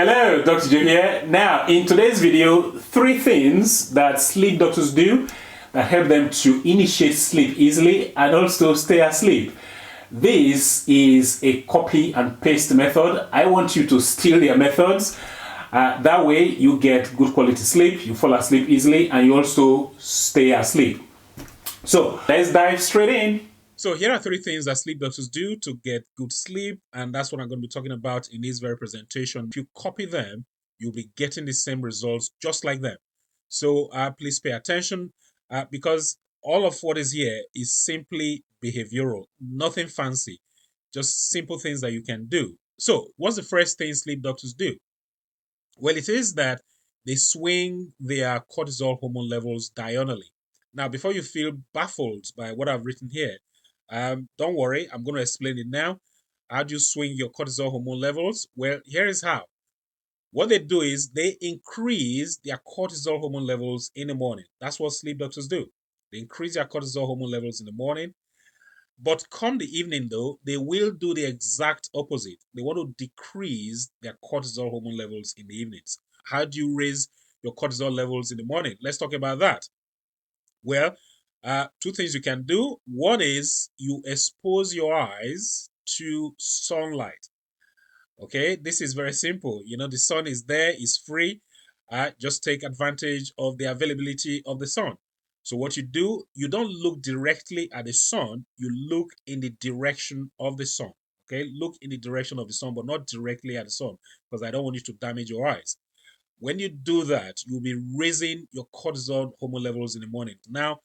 Hello, Dr. Joe here. Now, in today's video, 3 things that sleep doctors do that help them to initiate sleep easily and also stay asleep. This is a copy and paste method. I want you to steal their methods. That way, you get good quality sleep, you fall asleep easily, and you also stay asleep. So, let's dive straight in. So here are 3 things that sleep doctors do to get good sleep, and that's what I'm going to be talking about in this very presentation. If you copy them, you'll be getting the same results just like them. So please pay attention because all of what is here is simply behavioral, nothing fancy, just simple things that you can do. So what's the first thing sleep doctors do? Well, it is that they swing their cortisol hormone levels diurnally. Now, before you feel baffled by what I've written here, don't worry, I'm going to explain it now. How do you swing your cortisol hormone levels? Well, here is how. What they do is they increase their cortisol hormone levels in the morning. That's what sleep doctors do. They increase their cortisol hormone levels in the morning. But come the evening, though, they will do the exact opposite. They want to decrease their cortisol hormone levels in the evenings. How do you raise your cortisol levels in the morning? Let's talk about that. Well, 2 things you can do. One is you expose your eyes to sunlight. Okay, this is very simple. You know, the sun is there, it's free. Just take advantage of the availability of the sun. So what you do, you don't look directly at the sun, you look in the direction of the sun. Okay, look in the direction of the sun, but not directly at the sun, because I don't want you to damage your eyes. When you do that, you'll be raising your cortisol hormone levels in the morning. Now,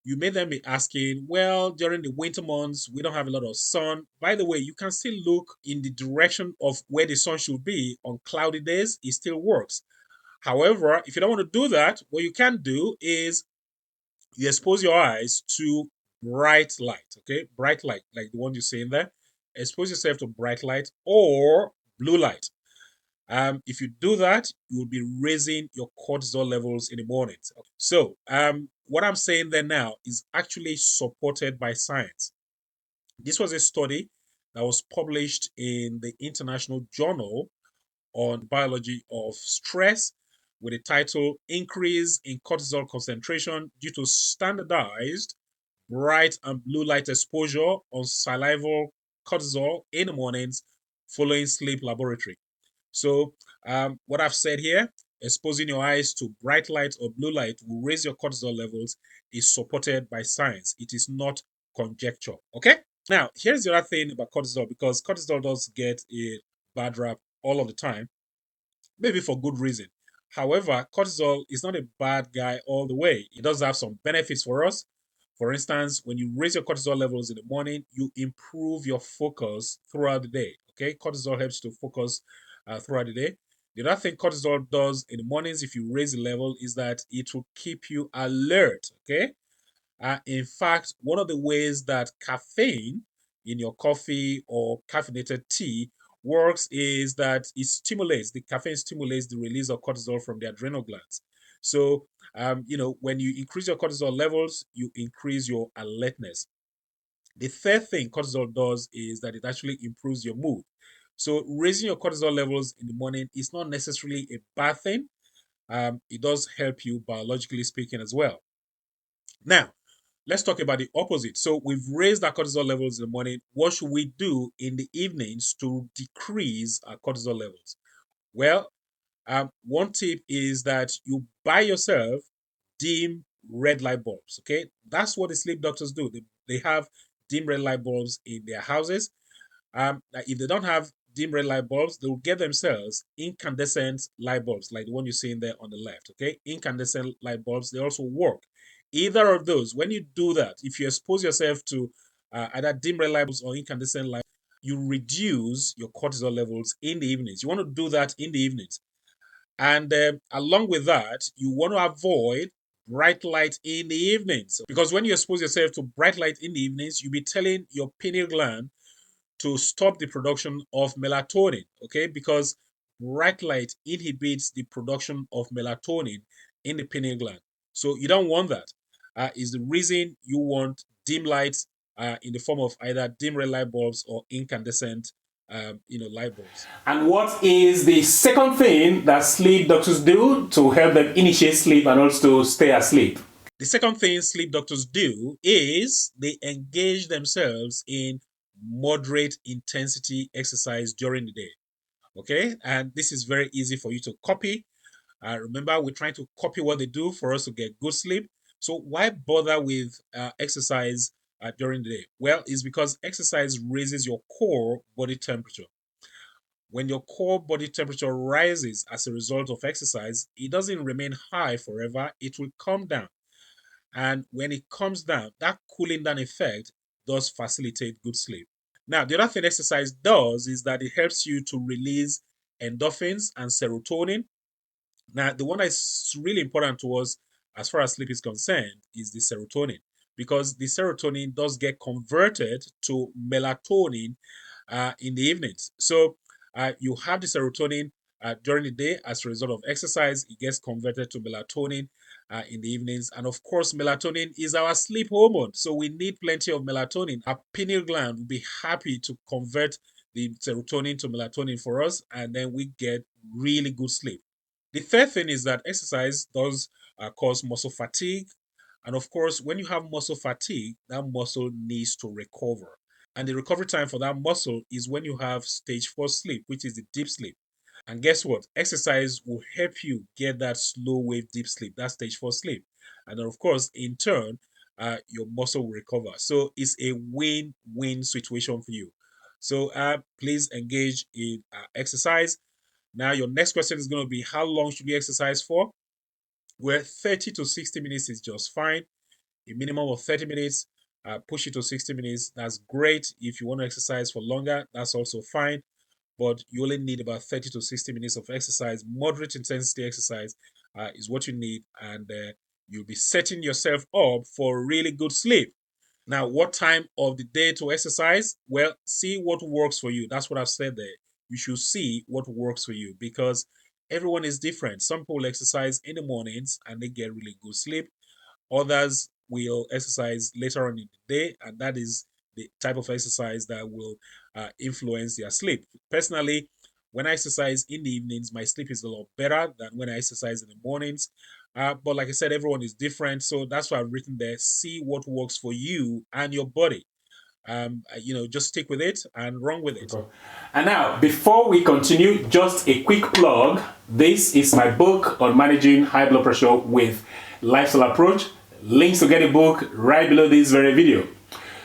you may then be asking, well, during the winter months, we don't have a lot of sun. By the way, you can still look in the direction of where the sun should be on cloudy days. It still works. However, if you don't want to do that, what you can do is you expose your eyes to bright light, okay? Bright light, like the one you see in there. Expose yourself to bright light or blue light. If you do that, you will be raising your cortisol levels in the morning. So, what I'm saying there now is actually supported by science. This was a study that was published in the International Journal on Biology of Stress with the title Increase in Cortisol Concentration Due to Standardized Bright and Blue Light Exposure on Salivary Cortisol in the Mornings Following Sleep Laboratory. So, what I've said here, exposing your eyes to bright light or blue light will raise your cortisol levels, is supported by science. It is not conjecture. Okay? Now, here's the other thing about cortisol, because cortisol does get a bad rap all of the time, maybe for good reason. However, cortisol is not a bad guy all the way. It does have some benefits for us. For instance, when you raise your cortisol levels in the morning, you improve your focus throughout the day. Okay, cortisol helps to focus throughout the day. The other thing cortisol does in the mornings, if you raise the level, is that it will keep you alert. Okay, in fact, one of the ways that caffeine in your coffee or caffeinated tea works is that the caffeine stimulates the release of cortisol from the adrenal glands. So, when you increase your cortisol levels, you increase your alertness. The third thing cortisol does is that it actually improves your mood. So, raising your cortisol levels in the morning is not necessarily a bad thing. It does help you biologically speaking as well. Now, let's talk about the opposite. So we've raised our cortisol levels in the morning. What should we do in the evenings to decrease our cortisol levels? Well, one tip is that you buy yourself dim red light bulbs. Okay, that's what the sleep doctors do. They have dim red light bulbs in their houses. If they don't have dim red light bulbs, they will get themselves incandescent light bulbs, like the one you see in there on the left. Okay, incandescent light bulbs, they also work. Either of those, when you do that, if you expose yourself to either dim red light bulbs or incandescent light, you reduce your cortisol levels in the evenings. You want to do that in the evenings. And along with that, you want to avoid bright light in the evenings. Because when you expose yourself to bright light in the evenings, you'll be telling your pineal gland to stop the production of melatonin, okay? Because bright light inhibits the production of melatonin in the pineal gland. So you don't want that. Is the reason you want dim lights in the form of either dim red light bulbs or incandescent light bulbs. And what is the second thing that sleep doctors do to help them initiate sleep and also stay asleep? The second thing sleep doctors do is they engage themselves in moderate intensity exercise during the day. Okay, and this is very easy for you to copy. Remember, we're trying to copy what they do for us to get good sleep. So why bother with exercise during the day? Well, it's because exercise raises your core body temperature. When your core body temperature rises as a result of exercise, it doesn't remain high forever, it will come down. And when it comes down, that cooling down effect does facilitate good sleep. Now, the other thing exercise does is that it helps you to release endorphins and serotonin. Now, the one that's really important to us as far as sleep is concerned is the serotonin, because the serotonin does get converted to melatonin in the evenings. So you have the serotonin during the day as a result of exercise. It gets converted to melatonin in the evenings. And of course, melatonin is our sleep hormone. So we need plenty of melatonin. Our pineal gland will be happy to convert the serotonin to melatonin for us, and then we get really good sleep. The third thing is that exercise does cause muscle fatigue. And of course, when you have muscle fatigue, that muscle needs to recover. And the recovery time for that muscle is when you have stage 4 sleep, which is the deep sleep. And guess what? Exercise will help you get that slow wave deep sleep, that stage 4 sleep. And then, of course, in turn, your muscle will recover. So it's a win win situation for you. So please engage in exercise. Now, your next question is going to be how long should we exercise for? Well, 30 to 60 minutes is just fine. A minimum of 30 minutes, push it to 60 minutes. That's great. If you want to exercise for longer, that's also fine. But you only need about 30 to 60 minutes of exercise. Moderate intensity exercise is what you need, and you'll be setting yourself up for really good sleep. Now, what time of the day to exercise? Well, see what works for you. That's what I've said there. You should see what works for you because everyone is different. Some people exercise in the mornings and they get really good sleep. Others will exercise later on in the day, and that is the type of exercise that will influence their sleep. Personally, when I exercise in the evenings, my sleep is a lot better than when I exercise in the mornings. But like I said, everyone is different, so that's why I've written there. See what works for you and your body. Just stick with it and run with it. And now, before we continue, just a quick plug. This is my book on managing high blood pressure with lifestyle approach. Links to get a book right below this very video.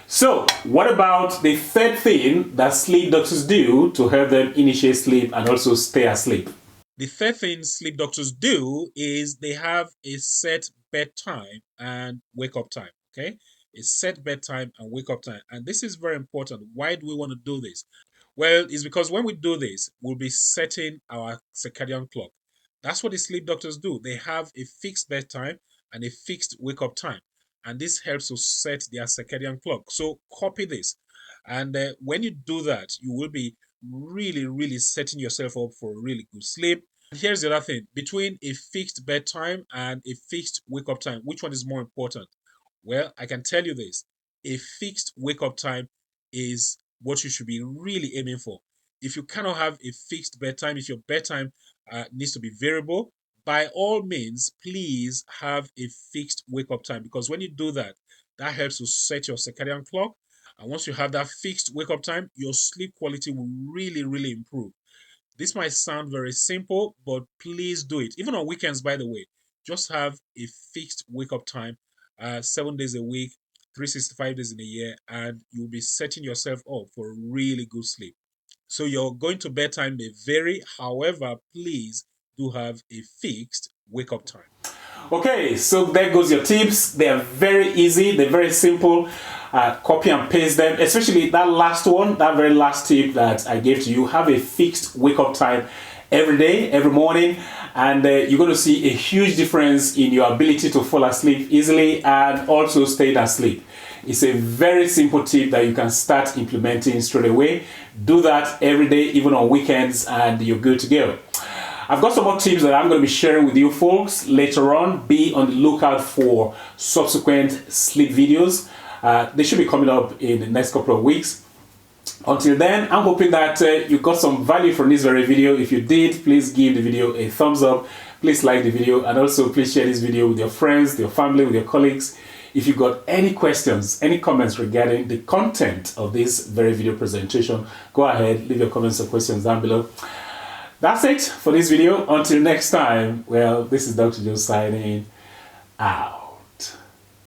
So, what about the third thing that sleep doctors do to help them initiate sleep and also stay asleep? The third thing sleep doctors do is they have a set bedtime and wake up time. Okay, a set bedtime and wake up time, and this is very important. Why do we want to do this? Well, it's because when we do this, we'll be setting our circadian clock. That's what the sleep doctors do. They have a fixed bedtime and a fixed wake up time, and this helps to set their circadian clock. So copy this, and when you do that, you will be really, really setting yourself up for a really good sleep. And here's the other thing between a fixed bedtime and a fixed wake up time, which one is more important? Well, I can tell you this a fixed wake up time is what you should be really aiming for. If you cannot have a fixed bedtime, if your bedtime needs to be variable, by all means, please have a fixed wake up time because when you do that, that helps to set your circadian clock. And once you have that fixed wake up time, your sleep quality will really, really improve. This might sound very simple, but please do it. Even on weekends, by the way, just have a fixed wake up time, 7 days a week, 365 days in a year, and you'll be setting yourself up for really good sleep. So your going to bedtime may vary. However, please do have a fixed wake up time. Okay, so there goes your tips. They are very easy, they're very simple. Copy and paste them, especially that last one, that very last tip that I gave to you. Have a fixed wake up time every day, every morning, and you're going to see a huge difference in your ability to fall asleep easily and also stay asleep. It's a very simple tip that you can start implementing straight away. Do that every day, even on weekends, and you're good to go. I've got some more tips that I'm going to be sharing with you folks later on. Be on the lookout for subsequent sleep videos. They should be coming up in the next couple of weeks. Until then, I'm hoping that you got some value from this very video. If you did, please give the video a thumbs up. Please like the video, and also please share this video with your friends, your family, with your colleagues. If you got any questions, any comments regarding the content of this very video presentation, go ahead, leave your comments or questions down below. That's it for this video. Until next time, well, this is Dr. Joe signing out.